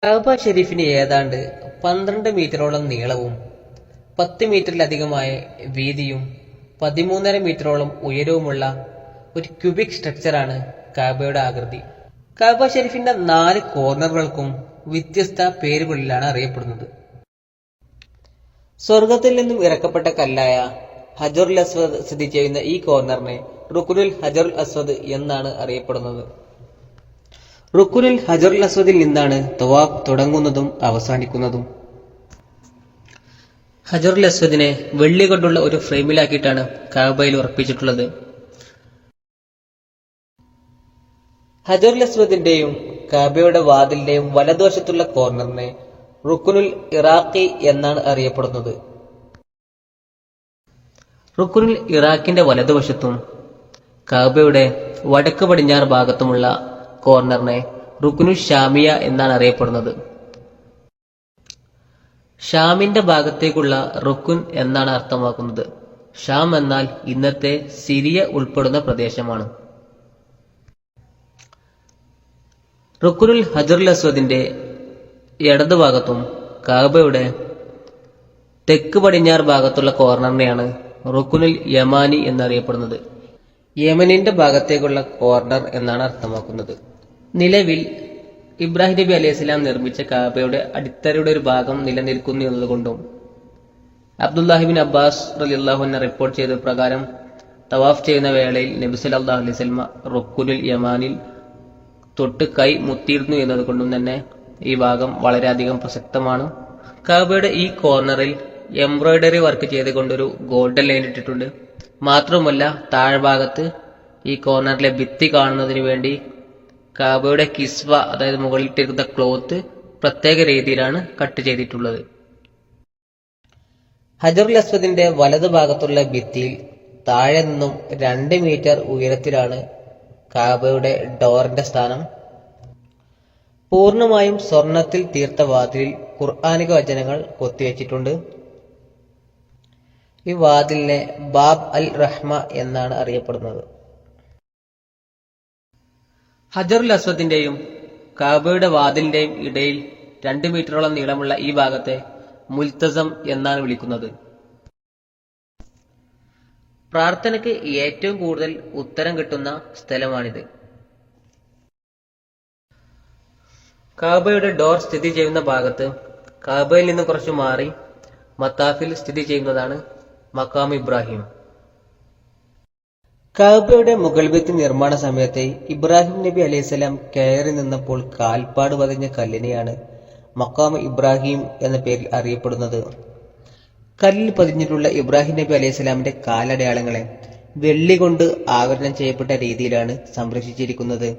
കഅബ ഷെരീഫിന് ഏതാണ്ട് 12 മീറ്ററോളം നീളവും 10 മീറ്ററിലധികമായ വീതിയും 13.5 മീറ്ററോളം ഉയരവുമുള്ള ഒരു ക്യൂബിക് സ്ട്രക്ചറാണ് കഅബയുടെ ആകൃതി. കഅബ ഷെരീഫിന്റെ 4 കോർണറുകൾക്കും വ്യത്യസ്ത പേരുകളിലാണ് അറിയപ്പെടുന്നത്. സ്വർഗത്തിൽ നിന്നും ഇറക്കപ്പെട്ട കല്ലായ ഹജറുൽ അസ്വദ് സ്ഥിതി ചെയ്യുന്ന ഈ കോർണറിനെ റുക്നുൽ ഹജറുൽ അസ്വദ് എന്നാണ് അറിയപ്പെടുന്നത്. റുക്നുൽ ഹജറുൽ അസ്വദിൽ നിന്നാണ് തവാഫ് തുടങ്ങുന്നതും അവസാനിക്കുന്നതും. ഹജറുൽ അസ്വദിനെ വെള്ളി കൊണ്ടുള്ള ഒരു ഫ്രെയിമിലാക്കിയിട്ടാണ് കഅബയിൽ ഉറപ്പിച്ചിട്ടുള്ളത്. ഹജറുൽ അസ്വദിന്റെയും കഅബയുടെ വാതിലിന്റെയും വലതുവശത്തുള്ള കോർണറിനെ റുക്നുൽ ഇറാഖി എന്നാണ് അറിയപ്പെടുന്നത്. റുക്നുൽ ഇറാഖിന്റെ വലതുവശത്തും കഅബയുടെ വടക്ക് പടിഞ്ഞാറ് ഭാഗത്തുമുള്ള കോർണറിനെ റുക്നുൽ ഷാമിയ എന്നാണ് അറിയപ്പെടുന്നത്. ഷാമിന്റെ ഭാഗത്തേക്കുള്ള റുക്കുൻ എന്നാണ് അർത്ഥമാക്കുന്നത്. ഷാം എന്നാൽ ഇന്നത്തെ സിറിയ ഉൾപ്പെടുന്ന പ്രദേശമാണ്. റുക്നുൽ ഹജറുൽ അസ്വദിന്റെ ഇടതുഭാഗത്തും കഅബയുടെ തെക്ക് പടിഞ്ഞാറ് ഭാഗത്തുള്ള കോർണറിനെയാണ് റുക്നുൽ യമാനി എന്നറിയപ്പെടുന്നത്. യമനിന്റെ ഭാഗത്തേക്കുള്ള കോർണർ എന്നാണ് അർത്ഥമാക്കുന്നത്. നിലവിൽ ഇബ്രാഹിം നബി അലൈഹിസ്സലാം നിർമ്മിച്ച കഅബയുടെ അടിത്തറയുടെ ഒരു ഭാഗം നിലനിൽക്കുന്നു എന്നതുകൊണ്ടും അബ്ദുല്ലാഹിബിൻ അബ്ബാസ് റളിയല്ലാഹു അൻഹു റിപ്പോർട്ട് ചെയ്ത പ്രകാരം തവാഫ് ചെയ്യുന്ന വേളയിൽ നബി സല്ലല്ലാഹു അലൈഹി വസല്ലം റുക്നുൽ യമാനിൽ തൊട്ട് കൈ മുത്തിയിരുന്നു എന്നതുകൊണ്ടും തന്നെ ഈ ഭാഗം വളരെയധികം പ്രസക്തമാണ്. കഅബയുടെ ഈ കോർണറിൽ എംബ്രോയിഡറി വർക്ക് ചെയ്തുകൊണ്ടൊരു ഗോൾഡൻ ലൈൻ ഇട്ടിട്ടുണ്ട്. മാത്രവുമല്ല, താഴ്ഭാഗത്ത് ഈ കോർണറിലെ ഭിത്തി കാണുന്നതിന് വേണ്ടി കഅബയുടെ കിസ്വ, അതായത് മുകളിലിട്ടിരിക്കുന്ന ക്ലോത്ത് പ്രത്യേക രീതിയിലാണ് കട്ട് ചെയ്തിട്ടുള്ളത്. ഹജറുൽ അസ്വദിന്റെ വലതുഭാഗത്തുള്ള ഭിത്തിയിൽ താഴെ നിന്നും 2 മീറ്റർ ഉയരത്തിലാണ് കഅബയുടെ ഡോറിന്റെ സ്ഥാനം. പൂർണ്ണമായും സ്വർണത്തിൽ തീർത്ത വാതിലിൽ ഖുർആനിക വചനങ്ങൾ കൊത്തിവെച്ചിട്ടുണ്ട്. ഈ വാതിലിനെ ബാബ് അൽ റഹ്മ എന്നാണ് അറിയപ്പെടുന്നത്. ഹജറുൽ അസ്വദിന്റെയും കഅബയുടെ വാതിലിന്റെയും ഇടയിൽ 2 മീറ്ററോളം നീളമുള്ള ഈ ഭാഗത്തെ മുൽത്തസം എന്നാണ് വിളിക്കുന്നത്. പ്രാർത്ഥനയ്ക്ക് ഏറ്റവും കൂടുതൽ ഉത്തരം കിട്ടുന്ന സ്ഥലമാണിത്. കഅബയുടെ ഡോർ സ്ഥിതി ചെയ്യുന്ന ഭാഗത്ത് കഅബയിൽ നിന്ന് കുറച്ചു മാറി മത്താഫിൽ സ്ഥിതി ചെയ്യുന്നതാണ് മഖാം ഇബ്രാഹിം. കഅബയുടെ മുകൾ ഭിത്തി നിർമ്മാണ സമയത്ത് ഇബ്രാഹിം നബി അലൈഹിസ്സലാം കയറി നിന്നപ്പോൾ കാൽപ്പാട് പതിഞ്ഞ കല്ലിനെയാണ് മഖാം ഇബ്രാഹിം എന്ന പേരിൽ അറിയപ്പെടുന്നത്. കല്ലിൽ പതിഞ്ഞിട്ടുള്ള ഇബ്രാഹിം നബി അലൈഹിസ്സലാമിന്റെ കാലടയാളങ്ങളെ വെള്ളി കൊണ്ട് ആവരണം ചെയ്യപ്പെട്ട രീതിയിലാണ് സംരക്ഷിച്ചിരിക്കുന്നത്.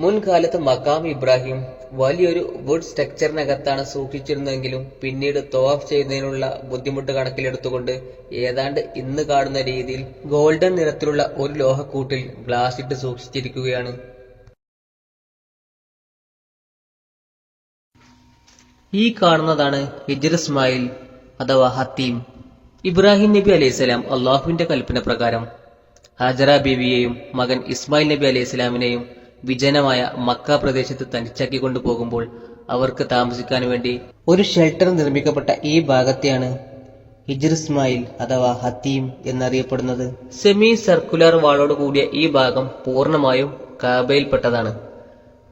മുൻകാലത്ത് മഖാം ഇബ്രാഹിം വലിയൊരു വുഡ് സ്ട്രക്ചറിനകത്താണ് സൂക്ഷിച്ചിരുന്നതെങ്കിലും പിന്നീട് തവാഫ് ചെയ്യുന്നതിനുള്ള ബുദ്ധിമുട്ട് കണക്കിലെടുത്തുകൊണ്ട് ഏതാണ്ട് ഇന്ന് കാണുന്ന രീതിയിൽ ഗോൾഡൻ നിറത്തിലുള്ള ഒരു ലോഹക്കൂട്ടിൽ ഗ്ലാസ് ഇട്ട് സൂക്ഷിച്ചിരിക്കുകയാണ്. ഈ കാണുന്നതാണ് ഹിജ്ർ ഇസ്മായിൽ അഥവാ ഹത്തീം. ഇബ്രാഹിം നബി അലൈഹിസ്സലാം അള്ളാഹുവിന്റെ കൽപ്പന പ്രകാരം ഹാജറ ബീവിയെയും മകൻ ഇസ്മായിൽ നബി അലൈഹിസ്സലാമിനെയും വിജനമായ മക്ക പ്രദേശത്ത് തനിച്ചാക്കി കൊണ്ടുപോകുമ്പോൾ അവർക്ക് താമസിക്കാൻ വേണ്ടി ഒരു ഷെൽട്ടർ നിർമ്മിക്കപ്പെട്ട ഈ ഭാഗത്തെയാണ് ഹിജ്ർ ഇസ്മായിൽ അഥവാ ഹത്തീം എന്നറിയപ്പെടുന്നത്. സെമി സർക്കുലർ വാളോട് കൂടിയ ഈ ഭാഗം പൂർണ്ണമായും കഅബയിൽപ്പെട്ടതാണ്.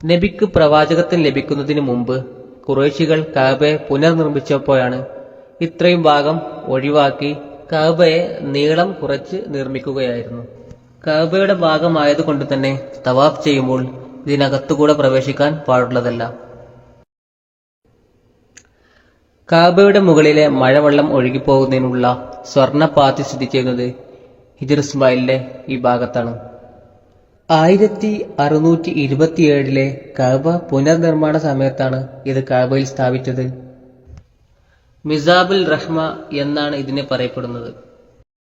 നബിക്ക് പ്രവാചകത്വം ലഭിക്കുന്നതിന് മുമ്പ് ഖുറൈശികൾ കഅബയെ പുനർനിർമ്മിച്ചപ്പോഴാണ് ഇത്രയും ഭാഗം ഒഴിവാക്കി കഅബയെ നീളം കുറച്ച് നിർമ്മിക്കുകയായിരുന്നു. കഅബയുടെ ഭാഗമായതുകൊണ്ട് തന്നെ തവാഫ് ചെയ്യുമ്പോൾ ഇതിനകത്തുകൂടെ പ്രവേശിക്കാൻ പാടുള്ളതല്ല. കഅബയുടെ മുകളിലെ മഴവെള്ളം ഒഴുകിപ്പോകുന്നതിനുള്ള സ്വർണ്ണപാത്തി സ്ഥിതി ചെയ്യുന്നത് ഹിജ്ർ ഇസ്മായിലിന്റെ ഈ ഭാഗത്താണ്. 1627 കഅബ പുനർനിർമ്മാണ സമയത്താണ് ഇത് കഅബയിൽ സ്ഥാപിച്ചത്. മിസാബുൽ റഹ്മ എന്നാണ് ഇതിനെ പറയപ്പെടുന്നത്.